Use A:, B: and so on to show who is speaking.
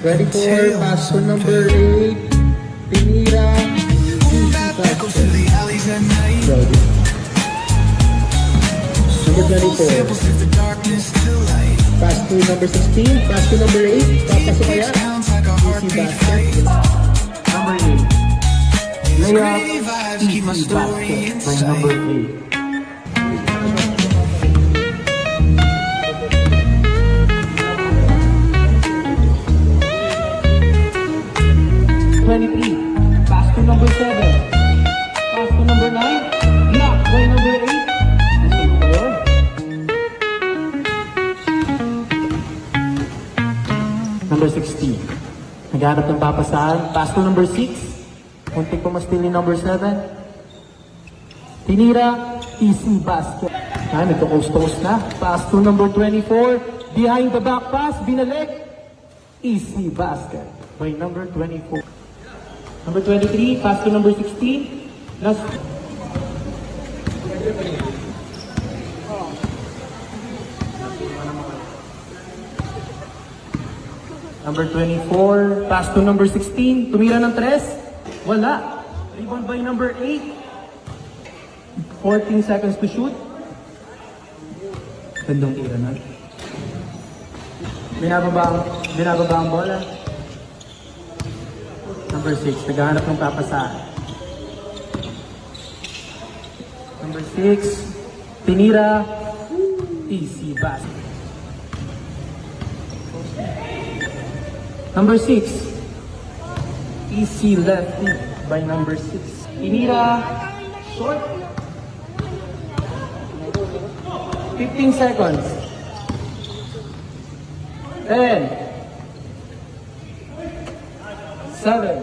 A: 24, pass to number 8. Pinira. Brody. Number 24. Pass to number 16. Pass to number 8. Papasok kaya? Easy basket.
B: Number 8. Layup, easy basket by number 8. 23. Pass to number 7. Pass to number 9. Block by number 8. Number 16. Naghanap ng papasahan. Pass to number 6. Muntik pumastil ni number 7. Tinira. Easy basket. Nagko-coast-coast na. Pass to number 24. Behind the back pass. Binalik. Easy basket by number 24. Number 23, pass to number 16. Last. Number 24, pass to number 16. Tumira ng 3. Wala. Rebound by number 8. 14 seconds to shoot. Gandong tira na. Binababa ang bola. Number 6, naghahanap ng papasahan. Number 6, tinira, easy basket. Number 6, easy lefty by number 6. Tinira, short. 15 seconds. 10, 7,